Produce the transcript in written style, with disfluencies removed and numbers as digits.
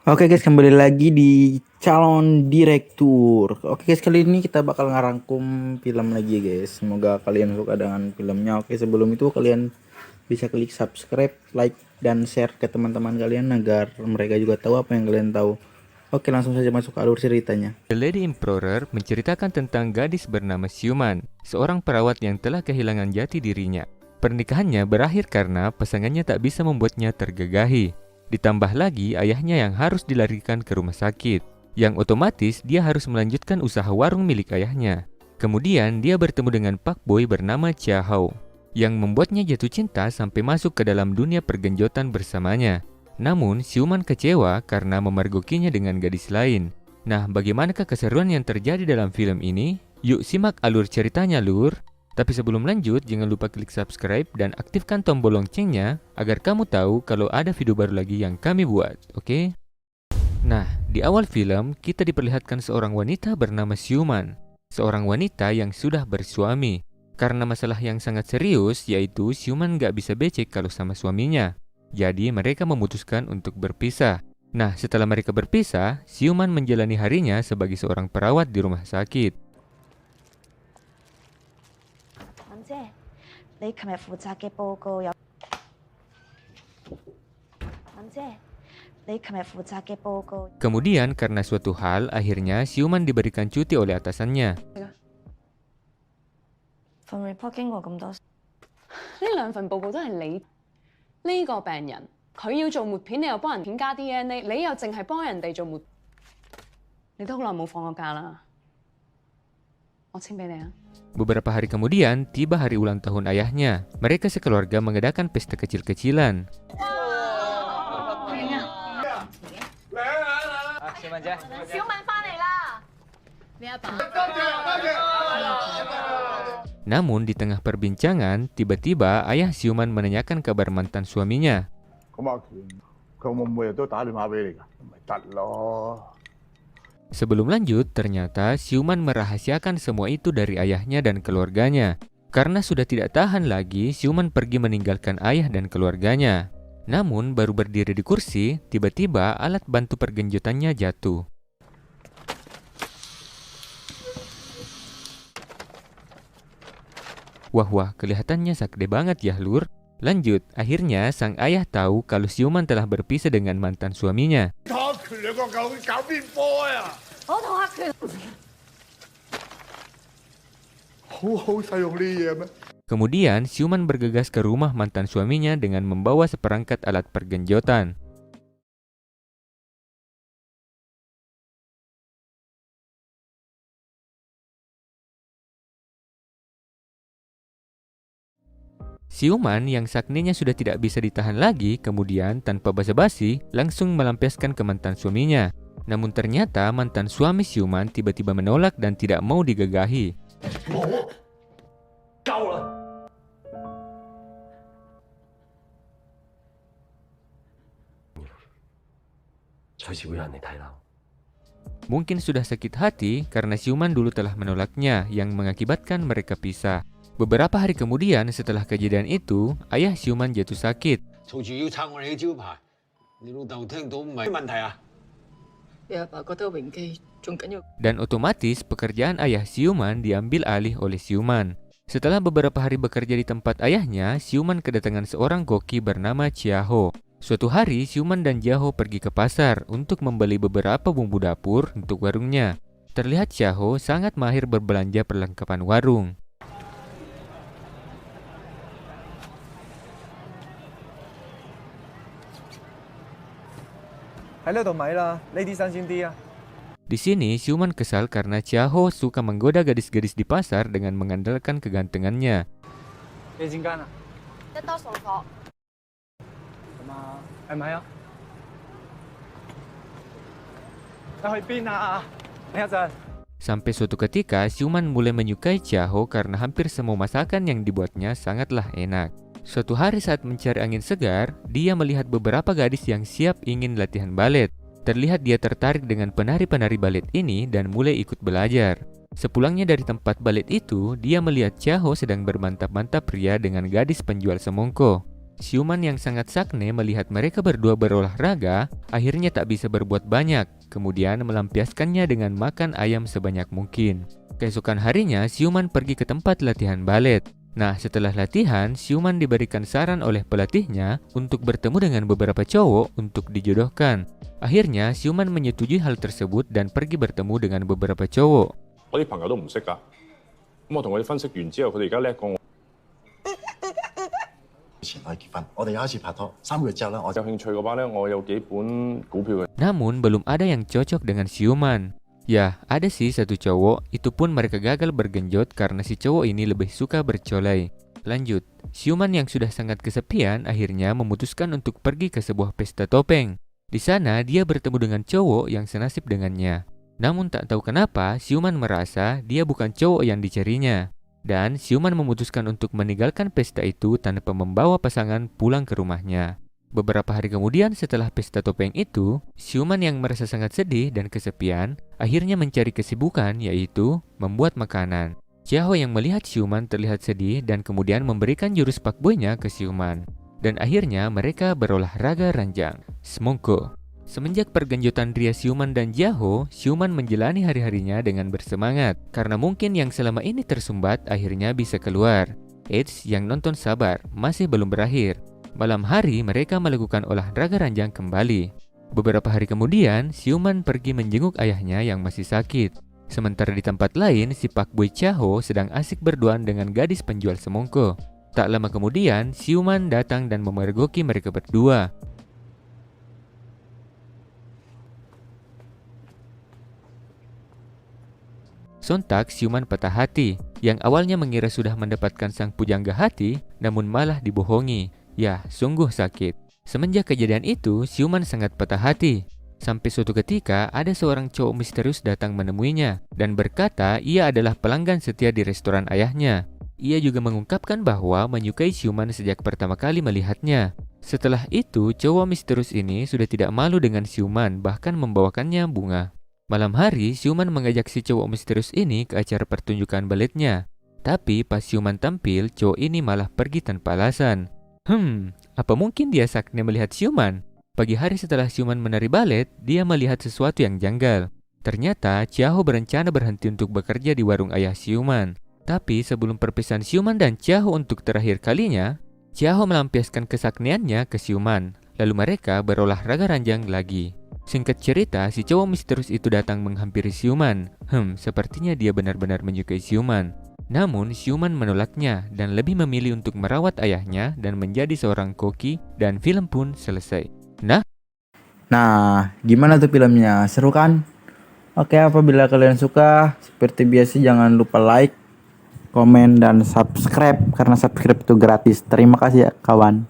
Oke guys, kembali lagi di calon direktur. Oke guys, kali ini kita bakal ngerangkum film lagi guys. Semoga kalian suka dengan filmnya. Oke, sebelum itu kalian bisa klik subscribe, like, dan share ke teman-teman kalian agar mereka juga tahu apa yang kalian tahu. Oke, langsung saja masuk ke alur ceritanya. The Lady Emperor menceritakan tentang gadis bernama Xiuman, seorang perawat yang telah kehilangan jati dirinya. Pernikahannya berakhir karena pasangannya tak bisa membuatnya tergagahi. Ditambah lagi ayahnya yang harus dilarikan ke rumah sakit, yang otomatis dia harus melanjutkan usaha warung milik ayahnya. Kemudian dia bertemu dengan Pak Boy bernama Chia Hao, yang membuatnya jatuh cinta sampai masuk ke dalam dunia pergenjotan bersamanya. Namun, Xiuman kecewa karena memergokinya dengan gadis lain. Nah, bagaimanakah keseruan yang terjadi dalam film ini? Yuk simak alur ceritanya, Lur. Tapi sebelum lanjut, jangan lupa klik subscribe dan aktifkan tombol loncengnya agar kamu tahu kalau ada video baru lagi yang kami buat, oke? Nah, di awal film, kita diperlihatkan seorang wanita bernama Xiuman. Seorang wanita yang sudah bersuami. Karena masalah yang sangat serius, yaitu Xiuman nggak bisa becek kalau sama suaminya. Jadi mereka memutuskan untuk berpisah. Nah, setelah mereka berpisah, Xiuman menjalani harinya sebagai seorang perawat di rumah sakit. 文姐，你琴日負責嘅報告有。文姐，你琴日負責嘅報告。 Kemudian karena suatu hal, akhirnya Xiuman diberikan cuti oleh atasannya. 份 report 經過咁多，呢兩份報告都係你呢個病人，佢要做抹片，你又幫人片加 DNA，你又淨係幫人哋做抹，你都好耐冇放過假啦。我清俾你啊。 Beberapa hari kemudian, tiba hari ulang tahun ayahnya. Mereka sekeluarga mengadakan pesta kecil-kecilan. Namun di tengah perbincangan, tiba-tiba ayah Xiuman menanyakan kabar mantan suaminya. 咁阿權佢會唔會都打電話俾你㗎？咪得咯。 Sebelum lanjut, ternyata Xiuman merahasiakan semua itu dari ayahnya dan keluarganya. Karena sudah tidak tahan lagi, Xiuman pergi meninggalkan ayah dan keluarganya. Namun, baru berdiri di kursi, tiba-tiba alat bantu pergenjotannya jatuh. Wah, kelihatannya sakde banget ya, Lur. Lanjut, akhirnya sang ayah tahu kalau Xiuman telah berpisah dengan mantan suaminya. 打拳兩個狗搞邊科呀？我同阿權。好好使用呢啲嘢咩？ Kemudian, Xiuman bergegas ke rumah mantan suaminya dengan membawa seperangkat alat pergenjotan. Xiuman yang sakninya sudah tidak bisa ditahan lagi, kemudian tanpa basa-basi langsung melampiaskan ke mantan suaminya. Namun ternyata mantan suami Xiuman tiba-tiba menolak dan tidak mau digagahi. 夠啦！隨時會有人嚟睇樓。 Mungkin sudah sakit hati karena Xiuman dulu telah menolaknya yang mengakibatkan mereka pisah. Beberapa hari kemudian setelah kejadian itu, ayah Xiuman jatuh sakit. 嘈住要拆我哋嘅招牌，你老豆聽到唔係問題啊？ 你阿爸覺得榮記仲緊要。 Dan otomatis pekerjaan ayah Xiuman diambil alih oleh Xiuman. Setelah beberapa hari bekerja di tempat ayahnya, Xiuman kedatangan seorang koki bernama Chia Ho. Suatu hari, Xiuman dan Chia Ho pergi ke pasar untuk membeli beberapa bumbu dapur untuk warungnya. Terlihat Chia Ho sangat mahir berbelanja perlengkapan warung. Di sini, Xiuman kesal karena Chia Ho suka menggoda gadis-gadis di pasar dengan mengandalkan kegantengannya. 一多送貨。Sampai suatu ketika, Xiuman mulai menyukai Chia Ho karena hampir semua masakan yang dibuatnya sangatlah enak. Suatu hari saat mencari angin segar, dia melihat beberapa gadis yang siap ingin latihan balet. Terlihat dia tertarik dengan penari-penari balet ini dan mulai ikut belajar. Sepulangnya dari tempat balet itu, dia melihat Chia Ho sedang bermantap-mantap pria dengan gadis penjual semongko. Siuman yang sangat sakne melihat mereka berdua berolahraga, akhirnya tak bisa berbuat banyak, kemudian melampiaskannya dengan makan ayam sebanyak mungkin. Keesokan harinya, Siuman pergi ke tempat latihan balet. Nah, setelah latihan, Siuman diberikan saran oleh pelatihnya untuk bertemu dengan beberapa cowok untuk dijodohkan. Akhirnya, Siuman menyetujui hal tersebut dan pergi bertemu dengan beberapa cowok. 我啲朋友都唔識㗎，咁我同佢哋分析完之後，佢哋而家叻過我。以前我哋結婚，我哋有一次拍拖，3個月之後咧，我有興趣嘅話咧，我有幾本股票嘅。 Namun, belum ada yang cocok dengan Siuman. Ya, ada sih satu cowok, itu pun mereka gagal bergenjot karena si cowok ini lebih suka bercolai. Lanjut, Siuman yang sudah sangat kesepian akhirnya memutuskan untuk pergi ke sebuah pesta topeng. Di sana, dia bertemu dengan cowok yang senasib dengannya. Namun tak tahu kenapa, Siuman merasa dia bukan cowok yang dicarinya. Dan Siuman memutuskan untuk meninggalkan pesta itu tanpa membawa pasangan pulang ke rumahnya. Beberapa hari kemudian setelah pesta topeng itu, Siuman yang merasa sangat sedih dan kesepian, akhirnya mencari kesibukan yaitu membuat makanan. Chiaho yang melihat Siuman terlihat sedih dan kemudian memberikan jurus pakboynya ke Siuman. Dan akhirnya mereka berolahraga ranjang, semongko. Semenjak pergenjotan Ria Siuman dan Chiaho, Siuman menjalani hari-harinya dengan bersemangat. Karena mungkin yang selama ini tersumbat akhirnya bisa keluar. Eits, yang nonton sabar, masih belum berakhir. Malam hari mereka melakukan olahraga ranjang kembali. Beberapa hari kemudian, Siuman pergi menjenguk ayahnya yang masih sakit. Sementara di tempat lain, si Pakboy Chiaho sedang asik berduaan dengan gadis penjual semongko. Tak lama kemudian, Siuman datang dan memergoki mereka berdua. Sontak Siuman patah hati, yang awalnya mengira sudah mendapatkan sang pujangga hati, namun malah dibohongi. Ya, sungguh sakit. Semenjak kejadian itu, Siuman sangat patah hati. Sampai suatu ketika, ada seorang cowok misterius datang menemuinya, dan berkata ia adalah pelanggan setia di restoran ayahnya. Ia juga mengungkapkan bahwa menyukai Siuman sejak pertama kali melihatnya. Setelah itu, cowok misterius ini sudah tidak malu dengan Siuman, bahkan membawakannya bunga. Malam hari, Siuman mengajak si cowok misterius ini ke acara pertunjukan baletnya. Tapi pas Siuman tampil, cowok ini malah pergi tanpa alasan. Apa mungkin dia sakne melihat Siuman? Pagi hari setelah Siuman menari balet, dia melihat sesuatu yang janggal. Ternyata, Chiaho berencana berhenti untuk bekerja di warung ayah Siuman. Tapi sebelum perpisahan Siuman dan Chiaho untuk terakhir kalinya, Chiaho melampiaskan kesakniannya ke Siuman. Lalu mereka berolahraga ranjang lagi. Singkat cerita, si cowok misterius itu datang menghampiri Siuman. Sepertinya dia benar-benar menyukai Siuman. Namun, Siuman menolaknya dan lebih memilih untuk merawat ayahnya dan menjadi seorang koki, dan film pun selesai. Nah, gimana tuh filmnya? Seru kan? Oke, apabila kalian suka, seperti biasa jangan lupa like, komen, dan subscribe. Karena subscribe itu gratis. Terima kasih ya kawan.